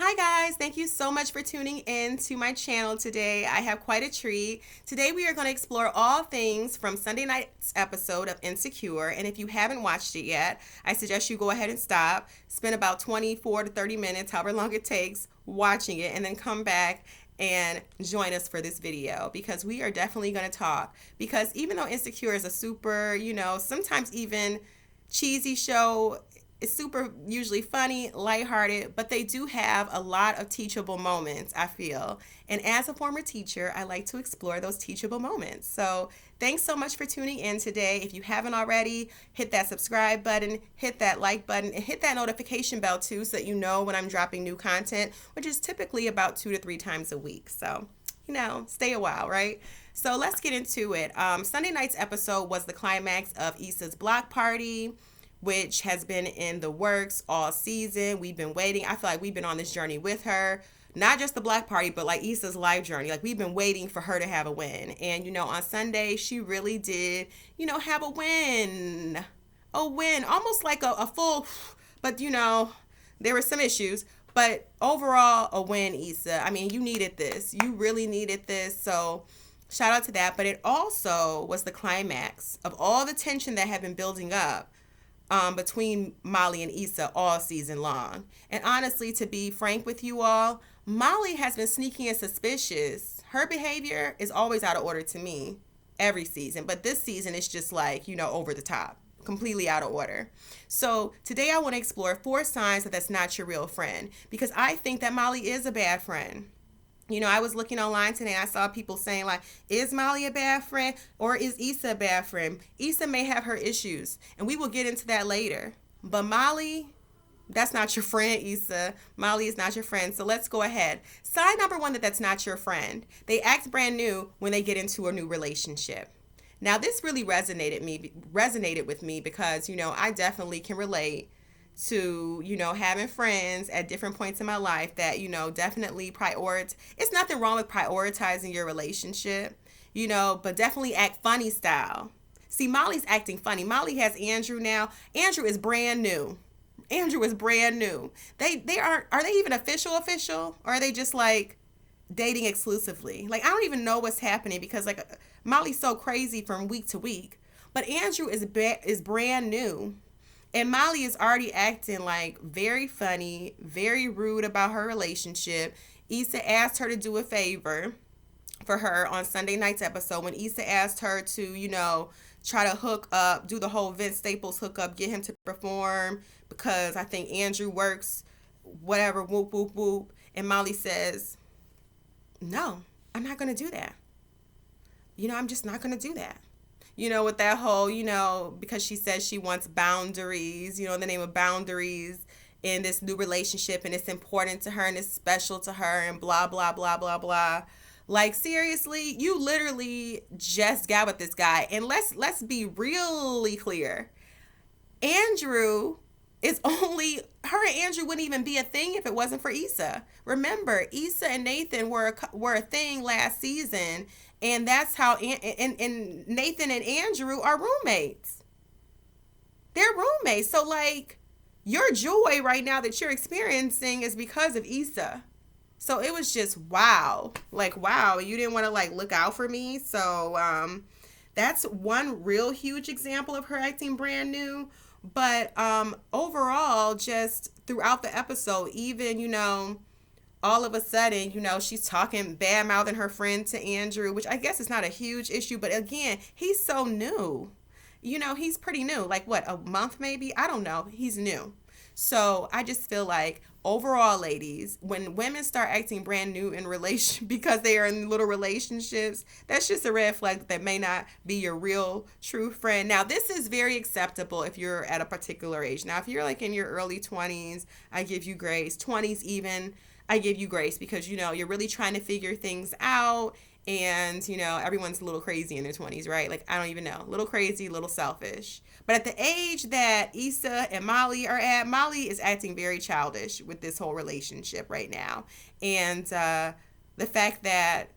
Hi guys, thank you so much for tuning in to my channel today. I have quite a treat. Today we are going to explore all things from Sunday night's episode of Insecure, and if you haven't watched it yet, I suggest you go ahead and stop, spend about 24 to 30 minutes, however long it takes, watching it, and then come back and join us for this video because we are definitely going to talk. Because even though Insecure is a super, sometimes even cheesy show, it's super usually funny, lighthearted, but they do have a lot of teachable moments, I feel. And as a former teacher, I like to explore those teachable moments. So thanks so much for tuning in today. If you haven't already, hit that subscribe button, hit that like button, and hit that notification bell too so that you know when I'm dropping new content, which is typically about 2 to 3 times a week. So, stay a while, right? So let's get into it. Sunday night's episode was the climax of Issa's block party, which has been in the works all season. We've been waiting. I feel like we've been on this journey with her. Not just the black party, but like Issa's life journey. Like we've been waiting for her to have a win. And, on Sunday, she really did, have a win. A win. Almost like a full, but, there were some issues. But overall, a win, Issa. I mean, you needed this. You really needed this. So shout out to that. But it also was the climax of all the tension that had been building up between Molly and Issa all season long. And honestly, to be frank with you all, Molly has been sneaky and suspicious. Her behavior is always out of order to me every season, but this season it's just like, over the top, completely out of order. So today I want to explore 4 signs that that's not your real friend, because I think that Molly is a bad friend. I was looking online today and I saw people saying like, is Molly a bad friend or is Issa a bad friend? Issa may have her issues and we will get into that later. But Molly, that's not your friend, Issa. Molly is not your friend. So let's go ahead. Sign number 1 that that's not your friend. They act brand new when they get into a new relationship. Now this really resonated with me because, I definitely can relate to, having friends at different points in my life that, definitely it's nothing wrong with prioritizing your relationship, but definitely act funny style. See, Molly's acting funny. Molly has Andrew now. Andrew is brand new. Are they even official, or are they just like dating exclusively? Like, I don't even know what's happening because like Molly's so crazy from week to week, but Andrew is brand new. And Molly is already acting like very funny, very rude about her relationship. Issa asked her to do a favor for her on Sunday night's episode when Issa asked her to, try to hook up, do the whole Vince Staples hookup, get him to perform because I think Andrew works, whatever, whoop, whoop, whoop. And Molly says, no, I'm not going to do that. I'm just not going to do that. With that whole, because she says she wants boundaries, in the name of boundaries in this new relationship, and it's important to her and it's special to her and blah, blah, blah, blah, blah. Like, seriously, you literally just got with this guy. And let's be really clear. Andrew is her and Andrew wouldn't even be a thing if it wasn't for Issa. Remember, Issa and Nathan were a thing last season. And that's how, and Nathan and Andrew are roommates. They're roommates. So like, your joy right now that you're experiencing is because of Issa. So it was just wow. Like, wow, you didn't want to like look out for me. So that's one real huge example of her acting brand new. But overall, just throughout the episode, even, all of a sudden, she's talking bad-mouthing her friend to Andrew, which I guess is not a huge issue. But again, he's so new. He's pretty new. Like, what, a month maybe? I don't know. He's new. So I just feel like overall, ladies, when women start acting brand new in because they are in little relationships, that's just a red flag that may not be your real true friend. Now, this is very acceptable if you're at a particular age. Now, if you're like in your early 20s, I give you grace. 20s even, I give you grace because, you're really trying to figure things out. And, everyone's a little crazy in their 20s, right? Like, I don't even know. A little crazy, a little selfish. But at the age that Issa and Molly are at, Molly is acting very childish with this whole relationship right now. And the fact that,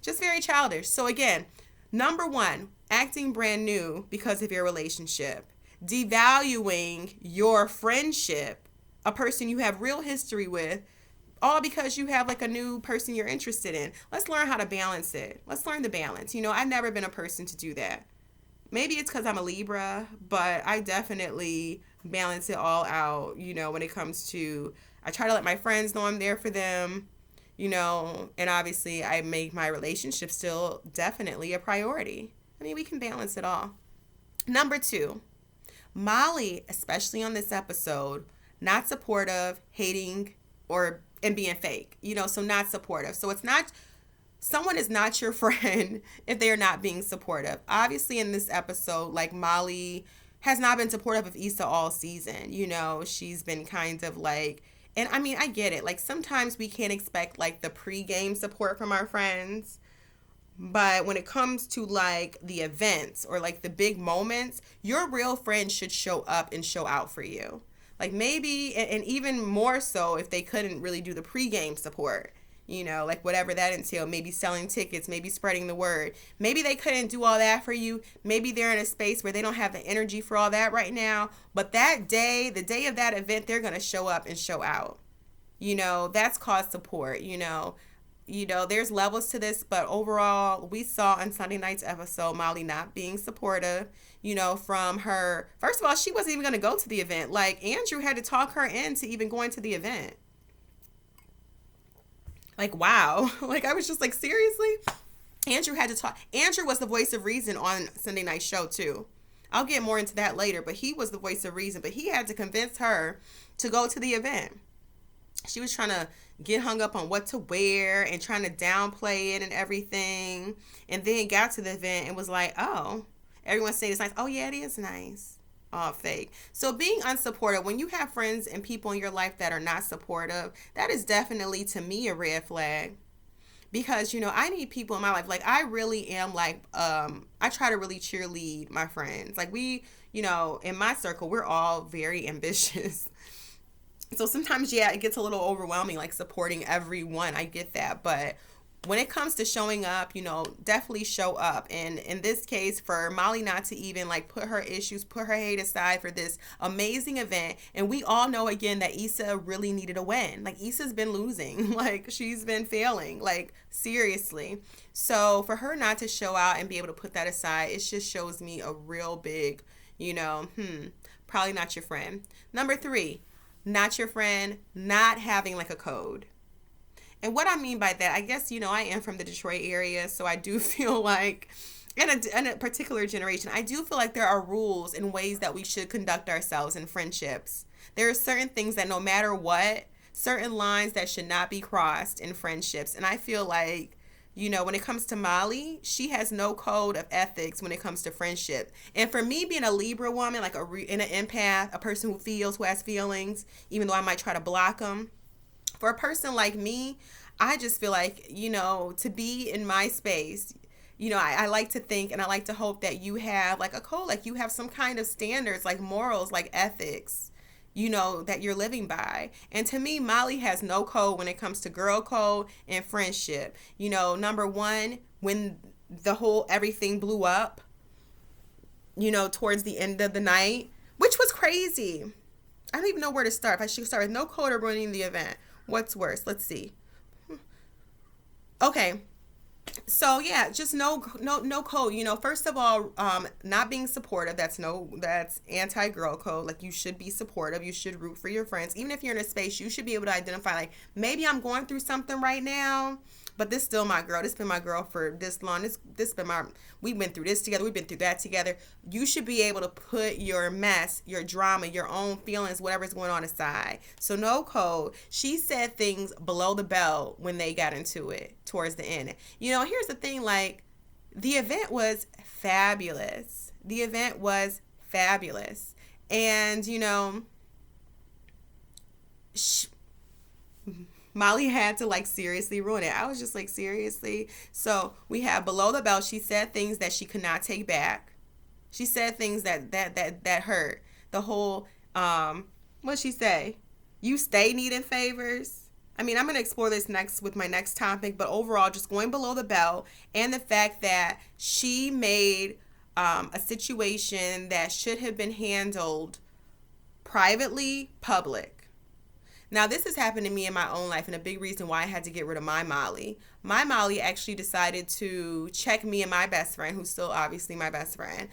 just very childish. So again, number 1, acting brand new because of your relationship. Devaluing your friendship, a person you have real history with, all because you have like a new person you're interested in. Let's learn how to balance it. Let's learn the balance. I've never been a person to do that. Maybe it's because I'm a Libra, but I definitely balance it all out, when it comes to, I try to let my friends know I'm there for them, and obviously I make my relationship still definitely a priority. I mean, we can balance it all. Number 2, Molly, especially on this episode, not supportive, hating, and being fake, so not supportive. So it's not, someone is not your friend if they are not being supportive. Obviously in this episode, like, Molly has not been supportive of Issa all season. She's been kind of like, and I mean, I get it. Like, sometimes we can't expect like the pre-game support from our friends. But when it comes to like the events or like the big moments, your real friend should show up and show out for you. Like, maybe, and even more so if they couldn't really do the pregame support, like whatever that entailed, maybe selling tickets, maybe spreading the word. Maybe they couldn't do all that for you. Maybe they're in a space where they don't have the energy for all that right now. But that day, the day of that event, they're going to show up and show out. That's called support. There's levels to this, but overall, we saw on Sunday night's episode Molly not being supportive, from her. First of all, she wasn't even going to go to the event. Like, Andrew had to talk her into even going to the event. Like, wow. Like, I was just like, seriously? Andrew had to talk. Andrew was the voice of reason on Sunday night's show, too. I'll get more into that later, but he was the voice of reason. But he had to convince her to go to the event. She was trying to get hung up on what to wear and trying to downplay it and everything. And then got to the event and was like, oh, everyone's saying it's nice. Oh, yeah, it is nice. Oh, fake. So being unsupportive, when you have friends and people in your life that are not supportive, that is definitely, to me, a red flag. Because, I need people in my life. Like, I really am like, I try to really cheerlead my friends. Like, we, in my circle, we're all very ambitious. So sometimes, yeah, it gets a little overwhelming, like supporting everyone. I get that. But when it comes to showing up, definitely show up. And in this case, for Molly not to even like put her issues, put her hate aside for this amazing event. And we all know, again, that Issa really needed a win. Like, Issa's been losing. Like, she's been failing. Like, seriously. So for her not to show out and be able to put that aside, it just shows me a real big, probably not your friend. Number 3. Not your friend, not having like a code. And what I mean by that, I guess, I am from the Detroit area, so I do feel like, in a particular generation, I do feel like there are rules and ways that we should conduct ourselves in friendships. There are certain things that no matter what, certain lines that should not be crossed in friendships. And I feel like, when it comes to Molly, she has no code of ethics when it comes to friendship. And for me, being a Libra woman, like an empath, a person who has feelings, even though I might try to block them, for a person like me, I just feel like, to be in my space, I like to think and I like to hope that you have like a code, like you have some kind of standards, like morals, like ethics, that you're living by. And to me, Molly has no code when it comes to girl code and friendship. Number 1, when the whole everything blew up, towards the end of the night, which was crazy. I don't even know where to start. If I should start with no code or ruining the event. What's worse? Let's see. Okay. So yeah, just no code. First of all, not being supportive. That's anti-girl code. Like, you should be supportive. You should root for your friends. Even if you're in a space, you should be able to identify, like, maybe I'm going through something right now, but this still my girl. This been my girl for this long. This been we've been through this together. We've been through that together. You should be able to put your mess, your drama, your own feelings, whatever's going on aside. So no code. She said things below the belt when they got into it towards the end. Here's the thing, like, the event was fabulous. And, Molly had to like seriously ruin it. I was just like, seriously? So we have below the belt. She said things that she could not take back. She said things that hurt. The whole, what'd she say? You stay needing favors. I mean, I'm going to explore this next with my next topic, but overall, just going below the belt and the fact that she made a situation that should have been handled privately public. Now, this has happened to me in my own life, and a big reason why I had to get rid of my Molly. My Molly actually decided to check me and my best friend, who's still obviously my best friend,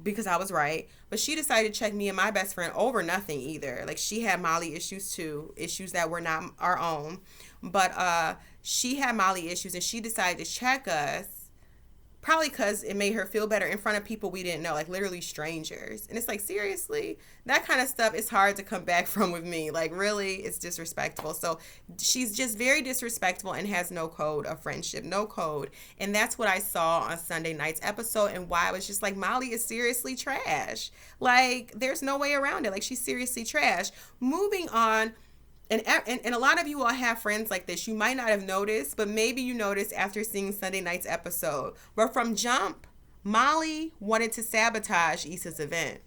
because I was right. But she decided to check me and my best friend over nothing either. Like, she had Molly issues too, issues that were not our own. But she had Molly issues, and she decided to check us. Probably because it made her feel better in front of people we didn't know, like literally strangers. And it's like, seriously? That kind of stuff is hard to come back from with me. Like, really, it's disrespectful. So she's just very disrespectful and has no code of friendship, no code. And that's what I saw on Sunday night's episode, and why I was just like, Molly is seriously trash. Like, there's no way around it. Like, she's seriously trash. Moving on. And a lot of you all have friends like this. You might not have noticed, but maybe you noticed after seeing Sunday night's episode. But from jump, Molly wanted to sabotage Issa's event.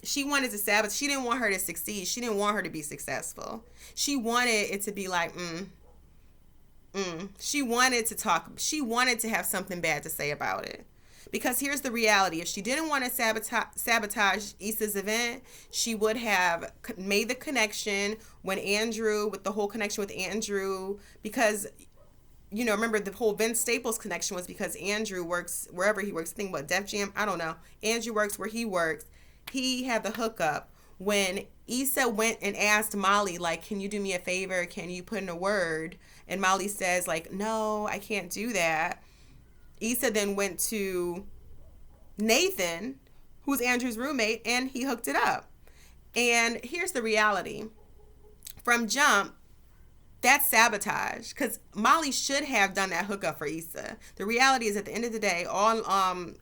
She wanted to sabotage. She didn't want her to succeed. She didn't want her to be successful. She wanted it to be like, She wanted to talk. She wanted to have something bad to say about it. Because here's the reality. If she didn't want to sabotage Issa's event, she would have made the connection with the whole connection with Andrew. Because, remember the whole Vince Staples connection was because Andrew works wherever he works. I think what, Def Jam? I don't know. Andrew works where he works. He had the hookup. When Issa went and asked Molly, like, can you do me a favor? Can you put in a word? And Molly says, like, no, I can't do that. Issa then went to Nathan, who's Andrew's roommate, and he hooked it up. And here's the reality. From jump, that's sabotage, because Molly should have done that hookup for Issa. The reality is, at the end of the day, all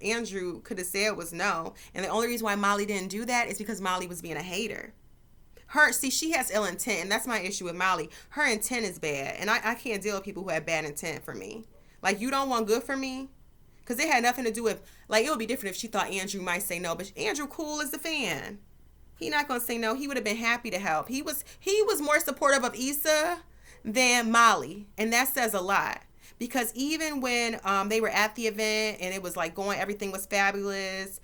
Andrew could have said was no. And the only reason why Molly didn't do that is because Molly was being a hater. She has ill intent, and that's my issue with Molly. Her intent is bad, and I can't deal with people who have bad intent for me. Like, you don't want good for me? Because it had nothing to do with, like, it would be different if she thought Andrew might say no. But Andrew cool as a fan. He not going to say no. He would have been happy to help. He was more supportive of Issa than Molly. And that says a lot. Because even when they were at the event and it was, like, everything was fabulous,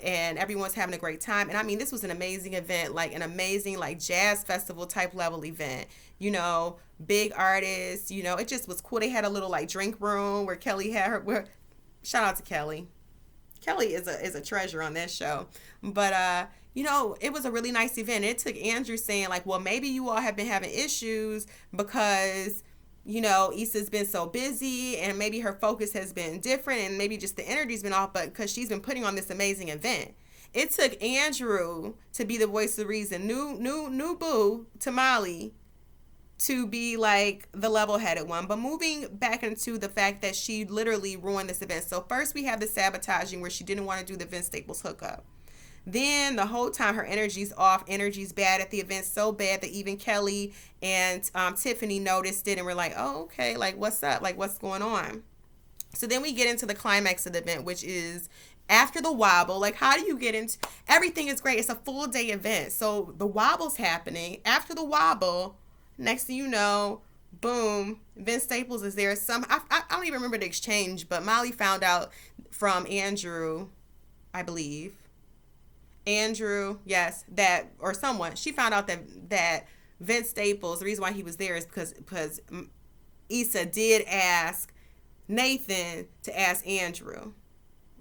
and everyone's having a great time. And I mean, this was an amazing event, like an amazing, like, jazz festival type level event. Big artists, it just was cool. They had a little, like, drink room where Kelly had her, shout out to Kelly. Kelly is a treasure on that show. But, it was a really nice event. It took Andrew saying, like, well, maybe you all have been having issues because, Issa's been so busy and maybe her focus has been different and maybe just the energy's been off, but because she's been putting on this amazing event. It took Andrew to be the voice of reason, new boo to Molly, to be like the level-headed one. But moving back into the fact that she literally ruined this event. So first we have the sabotaging where she didn't want to do the Vince Staples hookup. Then the whole time her energy's off, energy's bad at the event, so bad that even Kelly and Tiffany noticed it and were like, oh, okay, like, what's up? Like, what's going on? So then we get into the climax of the event, which is after the wobble. Like, how do you get into, everything is great. It's a full day event. So the wobble's happening. After the wobble, next thing you know, boom, Vince Staples is there. I don't even remember the exchange, but Molly found out from Andrew, I believe. Andrew, yes, or someone. She found out that Vince Staples, the reason why he was there is because Issa did ask Nathan to ask Andrew.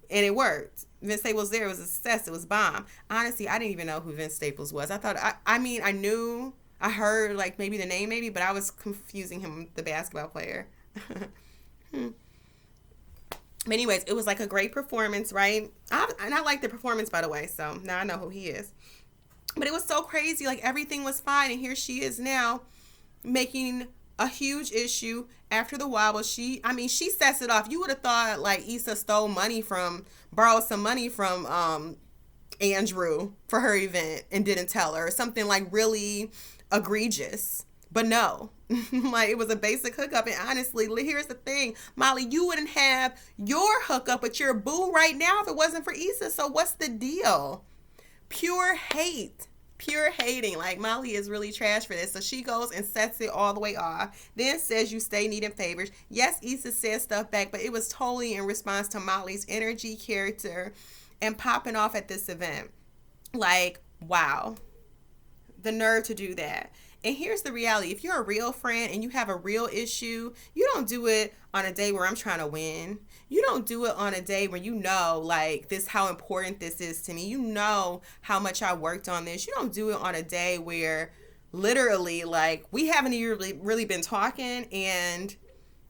And it worked. Vince Staples there. It was a success. It was bomb. Honestly, I didn't even know who Vince Staples was. I thought, I knew, I heard, like, maybe the name, but I was confusing him with the basketball player. But anyways, it was like a great performance, right? And I like the performance, by the way, so now I know who he is. But it was so crazy. Like, everything was fine, and here she is now making a huge issue after the wobble. She sets it off. You would have thought, like, Issa borrowed some money from Andrew for her event and didn't tell her, or something, like, really egregious. But no, like, it was a basic hookup. And honestly, here's the thing, Molly, you wouldn't have your hookup with your boo right now if it wasn't for Issa. So what's the deal? Pure hate, pure hating. Like, Molly is really trash for this. So she goes and sets it all the way off. Then says you stay needing favors. Yes, Issa said stuff back, but it was totally in response to Molly's energy, character, and popping off at this event. Like, wow. The nerve to do that. And here's the reality. If you're a real friend and you have a real issue, you don't do it on a day where I'm trying to win. You don't do it on a day where you know, like, this, how important this is to me. You know how much I worked on this. You don't do it on a day where literally, like, we haven't even really been talking and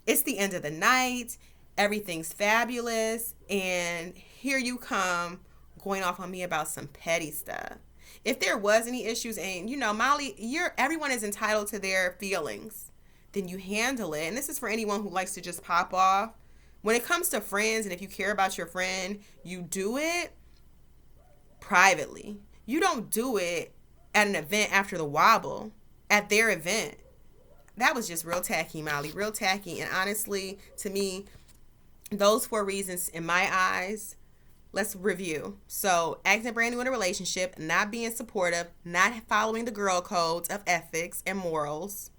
it's the end of the night. Everything's fabulous. And here you come going off on me about some petty stuff. If there was any issues, and Molly, everyone is entitled to their feelings, then you handle it. And this is for anyone who likes to just pop off. When it comes to friends, and if you care about your friend, you do it privately. You don't do it at an event after the wobble, at their event. That was just real tacky, Molly, real tacky. And honestly, to me, those 4 reasons in my eyes. Let's review. So, acting brand new in a relationship, not being supportive, not following the girl codes of ethics and morals,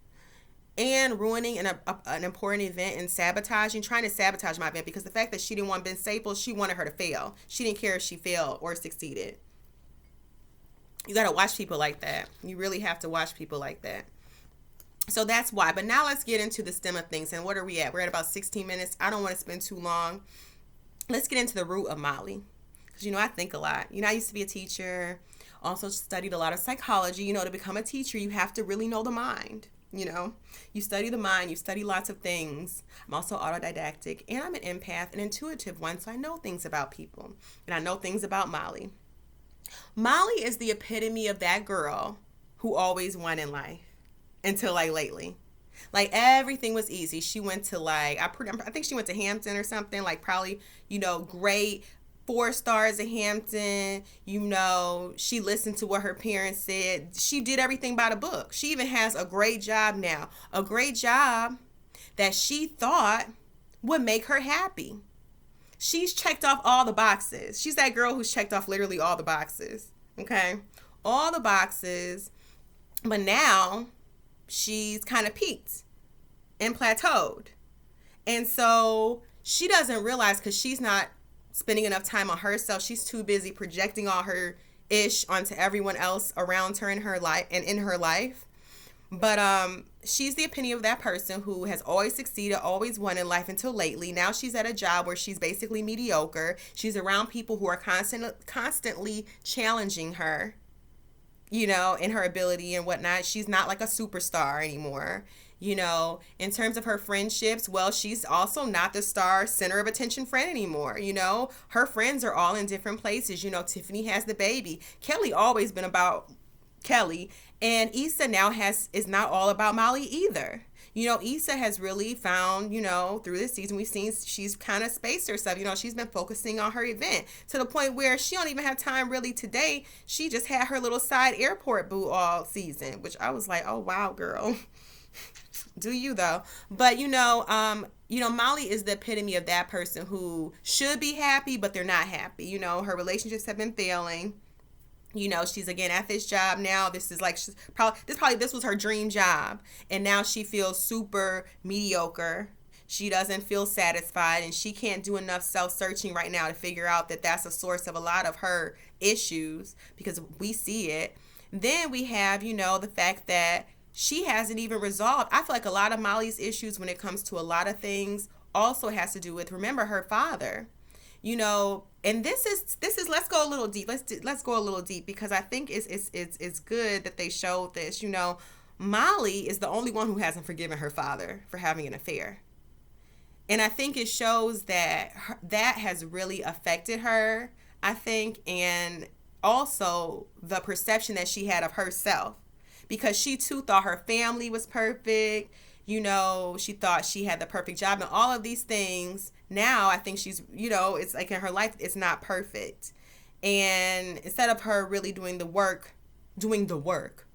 and ruining an important event and trying to sabotage my event, because the fact that she didn't want Ben Staples, she wanted her to fail. She didn't care if she failed or succeeded. You got to watch people like that. You really have to watch people like that. So that's why. But now let's get into the stem of things. And what are we at? We're at about 16 minutes. I don't want to spend too long. Let's get into the root of Molly. Because, I think a lot. I used to be a teacher. Also studied a lot of psychology. To become a teacher, you have to really know the mind. You study the mind. You study lots of things. I'm also autodidactic. And I'm an empath, an intuitive one. So I know things about people. And I know things about Molly. Molly is the epitome of that girl who always won in life. Until, like, lately. Like, everything was easy. She went to, like, I think she went to Hampton or something. Like, probably, great 4 stars at Hampton. She listened to what her parents said. She did everything by the book. She even has a great job now. A great job that she thought would make her happy. She's checked off all the boxes. She's that girl who's checked off literally all the boxes. Okay? All the boxes. But now she's kind of peaked and plateaued. And so she doesn't realize, because she's not spending enough time on herself. She's too busy projecting all her ish onto everyone else around her in her life and in her life. But she's the epitome of that person who has always succeeded, always won in life until lately. Now she's at a job where she's basically mediocre. She's around people who are constantly challenging her, in her ability and whatnot. She's not like a superstar anymore. In terms of her friendships, well, she's also not the star center of attention friend anymore. Her friends are all in different places. Tiffany has the baby. Kelly always been about Kelly. And Issa now is not all about Molly either. Issa has really found, through this season, we've seen she's kind of spaced herself. She's been focusing on her event to the point where she don't even have time really today. She just had her little side airport boo all season, which I was like, oh, wow, girl. Do you though? But, Molly is the epitome of that person who should be happy, but they're not happy. Her relationships have been failing. She's again at this job now. This is like, this was her dream job. And now she feels super mediocre. She doesn't feel satisfied, and she can't do enough self-searching right now to figure out that that's a source of a lot of her issues, because we see it. Then we have, the fact that she hasn't even resolved. I feel like a lot of Molly's issues when it comes to a lot of things also has to do with, remember, her father. And this is let's go a little deep. Let's go a little deep, because I think it's good that they showed this. Molly is the only one who hasn't forgiven her father for having an affair. And I think it shows that that has really affected her, I think, and also the perception that she had of herself, because she too thought her family was perfect. She thought she had the perfect job and all of these things. Now I think she's, it's like in her life, it's not perfect. And instead of her really doing the work,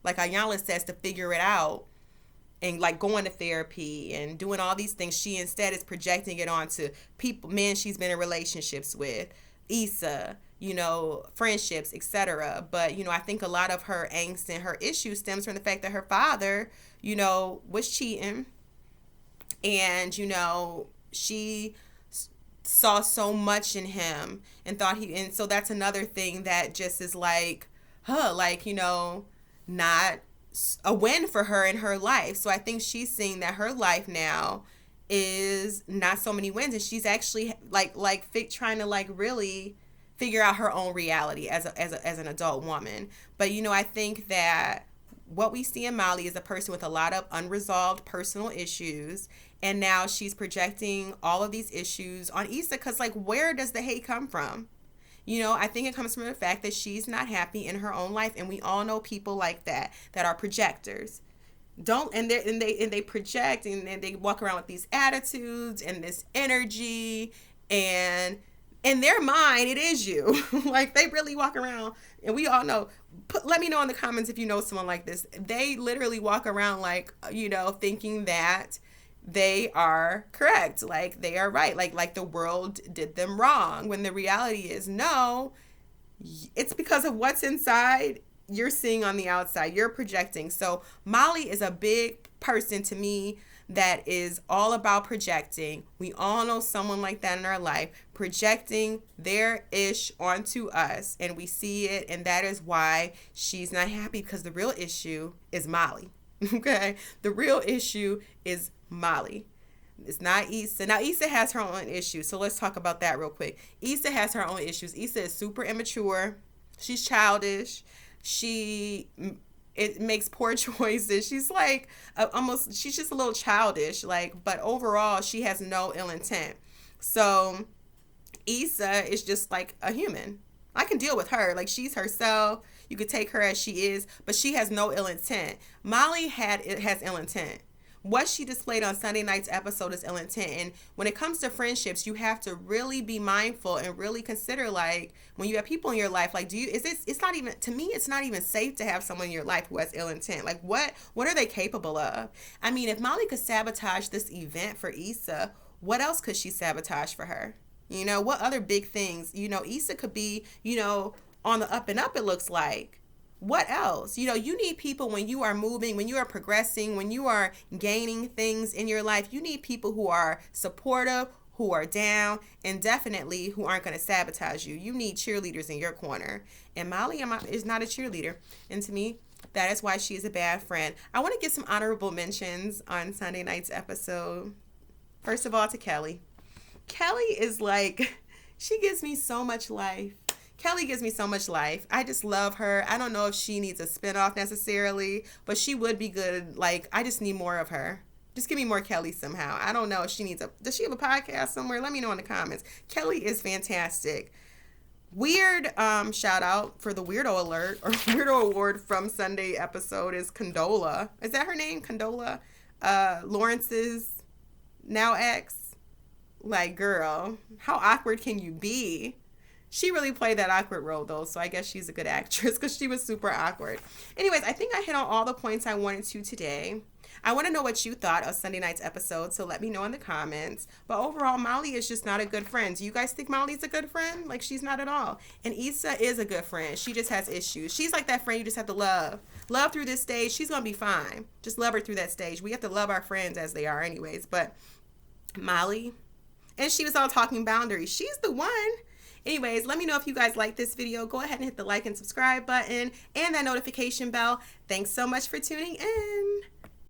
like Ayanna says, to figure it out and like going to therapy and doing all these things, she instead is projecting it onto men she's been in relationships with, Issa, friendships, etc. But, I think a lot of her angst and her issue stems from the fact that her father, was cheating. And, she saw so much in him and thought and so that's another thing that just is like, not a win for her in her life. So I think she's seeing that her life now is not so many wins, and she's actually trying to really figure out her own reality as an adult woman. But I think that what we see in Molly is a person with a lot of unresolved personal issues, and now she's projecting all of these issues on Issa, because where does the hate come from? I think it comes from the fact that she's not happy in her own life, and we all know people like that are projectors. They project, and they walk around with these attitudes and this energy, and in their mind it is you. They really walk around, and we all know. Let me know in the comments if you know someone like this. They literally walk around thinking that they are correct, they are right, like the world did them wrong, when the reality is no, it's because of what's inside you're seeing on the outside, you're projecting. So Molly is a big person to me that is all about projecting. We all know someone like that in our life, projecting their ish onto us, and we see it, and that is why she's not happy, because the real issue is Molly. Okay, the real issue is Molly. It's not Issa. Now Issa has her own issues, so let's talk about that real quick. Issa has her own issues. Issa is super immature. She's childish. It makes poor choices. She's she's just a little childish, but overall she has no ill intent. So Issa is just like a human. I can deal with her. She's herself. You could take her as she is, but she has no ill intent. Molly has ill intent. What she displayed on Sunday night's episode is ill intent. And when it comes to friendships, you have to really be mindful and really consider, when you have people in your life, it's not even safe to have someone in your life who has ill intent. What are they capable of? I mean, if Molly could sabotage this event for Issa, what else could she sabotage for her? What other big things? Issa could be, on the up and up, it looks like. What else? You need people when you are moving, when you are progressing, when you are gaining things in your life. You need people who are supportive, who are down, and definitely who aren't going to sabotage you. You need cheerleaders in your corner. And Molly is not a cheerleader. And to me, that is why she is a bad friend. I want to give some honorable mentions on Sunday night's episode. First of all, to Kelly. Kelly is she gives me so much life. Kelly gives me so much life. I just love her. I don't know if she needs a spinoff necessarily, but she would be good. I just need more of her. Just give me more Kelly somehow. I don't know if she needs does she have a podcast somewhere? Let me know in the comments. Kelly is fantastic. Weird shout out for the weirdo alert or weirdo award from Sunday episode is Condola. Is that her name? Condola? Lawrence's now ex. Girl, how awkward can you be? She really played that awkward role, though, so I guess she's a good actress because she was super awkward. Anyways, I think I hit on all the points I wanted to today. I want to know what you thought of Sunday night's episode, so let me know in the comments. But overall, Molly is just not a good friend. Do you guys think Molly's a good friend? She's not at all. And Issa is a good friend. She just has issues. She's like that friend you just have to love. Love through this stage. She's going to be fine. Just love her through that stage. We have to love our friends as they are anyways. But Molly, and she was all talking boundaries. She's the one. Anyways, let me know if you guys like this video. Go ahead and hit the like and subscribe button and that notification bell. Thanks so much for tuning in.